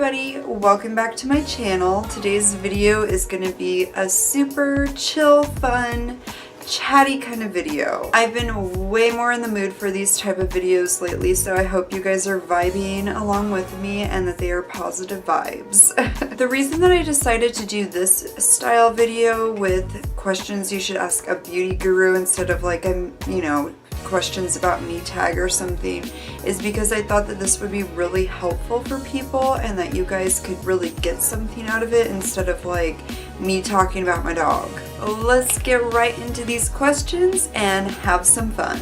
everybody, welcome back to my channel. Today's video is going to be a super chill, fun, chatty kind of video. I've been way more in the mood for these type of videos lately, so I hope you guys are vibing along with me and that they are positive vibes. The reason that I decided to do this style video with questions you should ask a beauty guru instead of like questions about me tag or something is because I thought that this would be really helpful for people and that you guys could really get something out of it instead of like me talking about my dog. Let's get right into these questions and have some fun.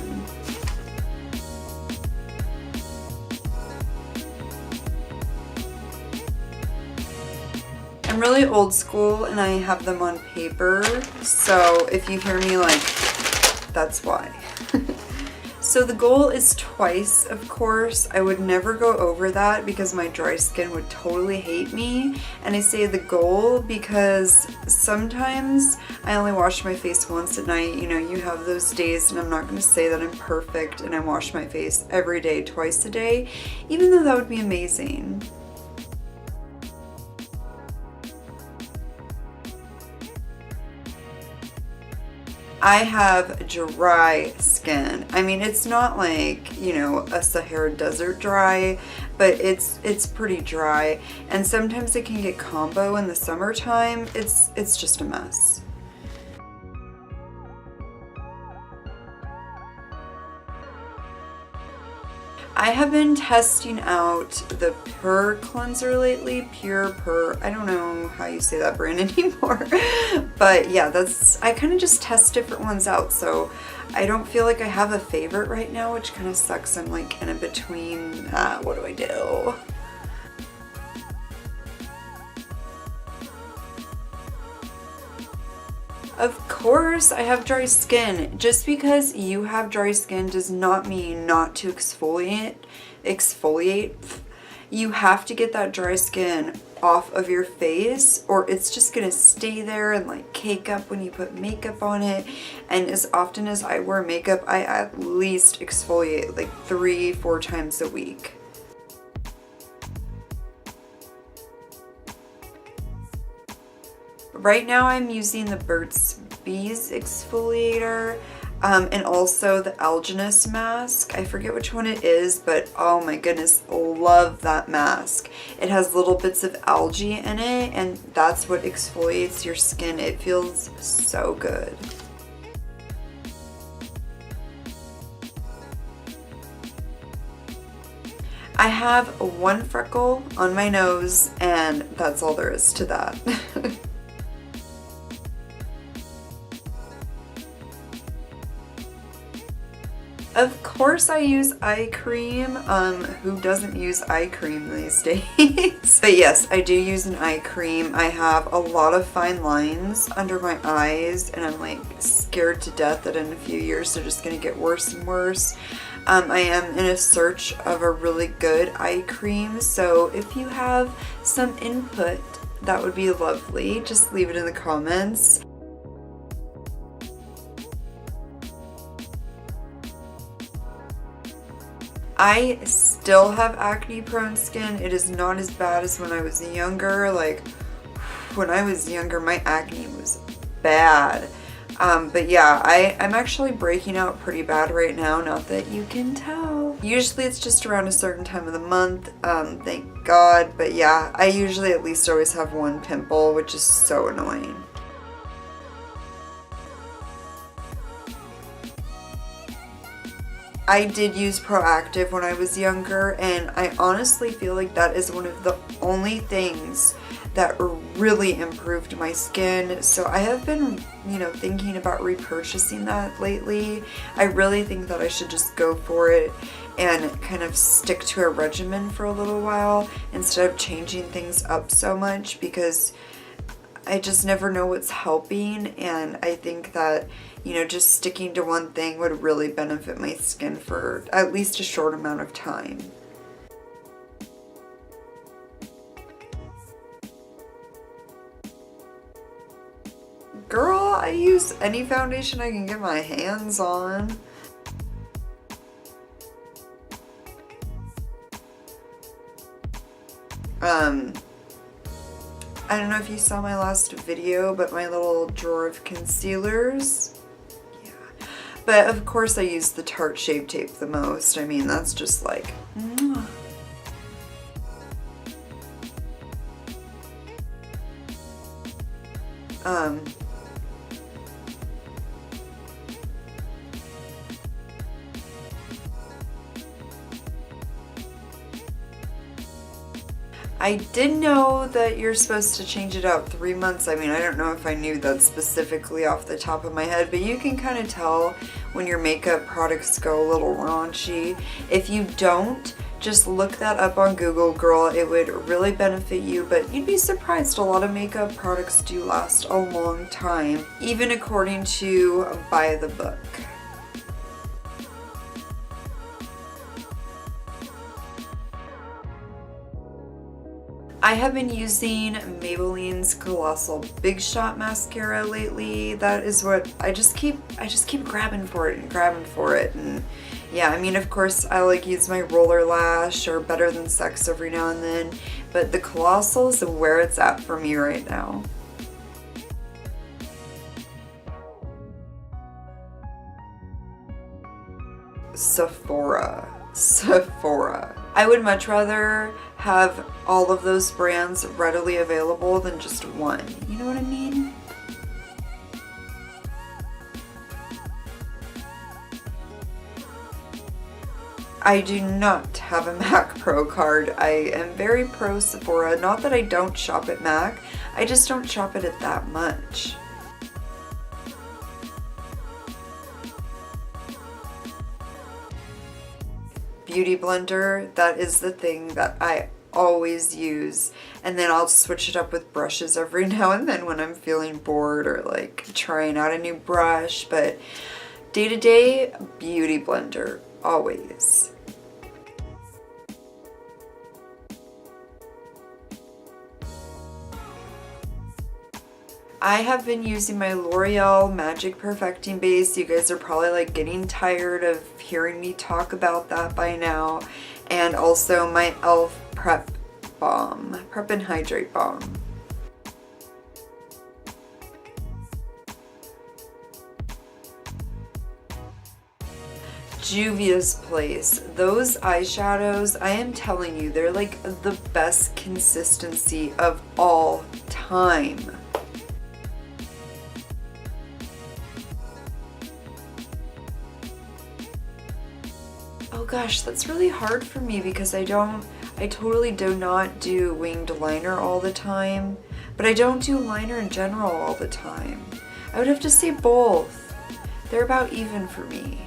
I'm really old school and I have them on paper, so if you hear me like, that's why. So the goal is twice, of course. I would never go over that because my dry skin would totally hate me. And I say the goal because sometimes I only wash my face once at night. You know, you have those days, and I'm not going to say that I'm perfect and I wash my face every day, twice a day, even though that would be amazing. I have dry skin. I mean, it's not like, you know, a Sahara desert dry, but it's pretty dry. And sometimes it can get combo in the summertime. It's just a mess. I have been testing out the Pure cleanser lately. Pure, I don't know how you say that brand anymore. But yeah, I kind of just test different ones out. So I don't feel like I have a favorite right now, which kind of sucks. I'm like in a between, what do I do? Of course, I have dry skin. Just because you have dry skin does not mean not to exfoliate. You have to get that dry skin off of your face or it's just gonna stay there and like cake up when you put makeup on it. And as often as I wear makeup, I at least exfoliate like 3-4 times a week. Right now I'm using the Burt's Bees exfoliator and also the alginous mask. I forget which one it is, but oh my goodness, love that mask. It has little bits of algae in it and that's what exfoliates your skin. It feels so good. I have one freckle on my nose and that's all there is to that. Of course I use eye cream. Who doesn't use eye cream these days? But yes, I do use an eye cream. I have a lot of fine lines under my eyes and I'm like scared to death that in a few years they're just gonna get worse and worse. I am in a search of a really good eye cream, so if you have some input, that would be lovely. Just leave it in the comments. I still have acne prone skin. It is not as bad as when I was younger. Like when I was younger, my acne was bad. But yeah, I'm actually breaking out pretty bad right now, not that you can tell. Usually it's just around a certain time of the month, thank God. But yeah, I usually at least always have one pimple, which is so annoying. I did use Proactive when I was younger, and I honestly feel like that is one of the only things that really improved my skin. So I have been, you know, thinking about repurchasing that lately. I really think that I should just go for it and kind of stick to a regimen for a little while instead of changing things up so much because I just never know what's helping, and I think that, you know, just sticking to one thing would really benefit my skin for at least a short amount of time. Girl, I use any foundation I can get my hands on. I don't know if you saw my last video, but my little drawer of concealers. Yeah. But of course I use the Tarte Shape Tape the most. I mean, that's just like, mwah. I did know that you're supposed to change it out 3 months. I mean, I don't know if I knew that specifically off the top of my head, but you can kind of tell when your makeup products go a little raunchy. If you don't, just look that up on Google, girl. It would really benefit you, but you'd be surprised. A lot of makeup products do last a long time, even according to By the Book. I have been using Maybelline's Colossal Big Shot mascara lately. That is what I just keep grabbing for it and grabbing for it. And yeah, I mean, of course I like use my Roller Lash or Better Than Sex every now and then, but the Colossal is where it's at for me right now. Sephora. I would much rather have all of those brands readily available than just one. You know what I mean? I do not have a Mac Pro card. I am very pro Sephora. Not that I don't shop at Mac, I just don't shop at it that much. Beauty blender, that is the thing that I always use, and then I'll switch it up with brushes every now and then when I'm feeling bored or like trying out a new brush, but day to day, beauty blender, always. I have been using my L'Oreal Magic Perfecting Base. You guys are probably like getting tired of hearing me talk about that by now. And also my e.l.f. Prep Balm, Prep and Hydrate Balm. Juvia's Place. Those eyeshadows, I am telling you, they're like the best consistency of all time. Oh gosh, that's really hard for me because I totally do not do winged liner all the time, but I don't do liner in general all the time. I would have to say both. They're about even for me.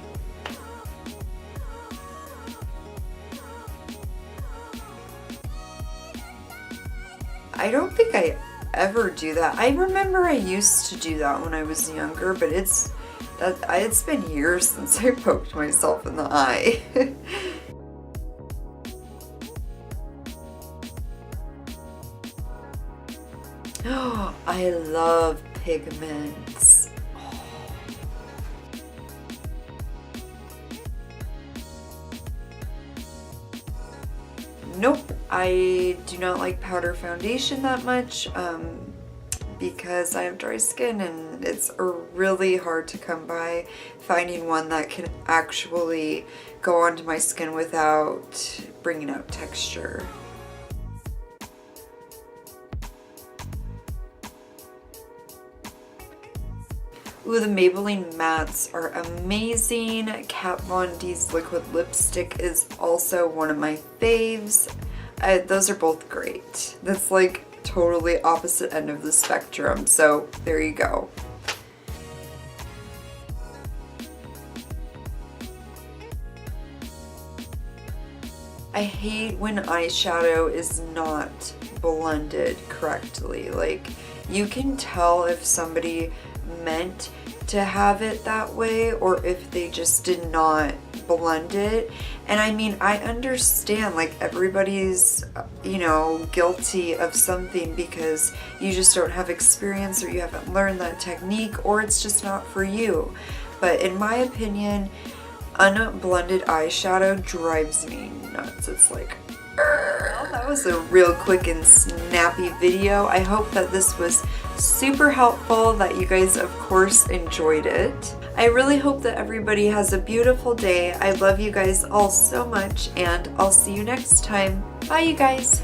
I don't think I ever do that. I remember I used to do that when I was younger, but it's been years since I poked myself in the eye. Oh, I love pigments. Oh. Nope, I do not like powder foundation that much. Because I have dry skin and it's really hard to come by finding one that can actually go onto my skin without bringing out texture. Ooh, the Maybelline mattes are amazing. Kat Von D's liquid lipstick is also one of my faves. Those are both great. That's like totally opposite end of the spectrum, so there you go. I hate when eyeshadow is not blended correctly. Like, you can tell if somebody meant to have it that way or if they just did not blend it. And I mean, I understand, like, everybody's, you know, guilty of something because you just don't have experience or you haven't learned that technique or it's just not for you. But in my opinion, unblended eyeshadow drives me nuts. It's like, Well, that was a real quick and snappy video. I hope that this was super helpful, that you guys of course enjoyed it. I really hope that everybody has a beautiful day. I love you guys all so much, and I'll see you next time. Bye, you guys.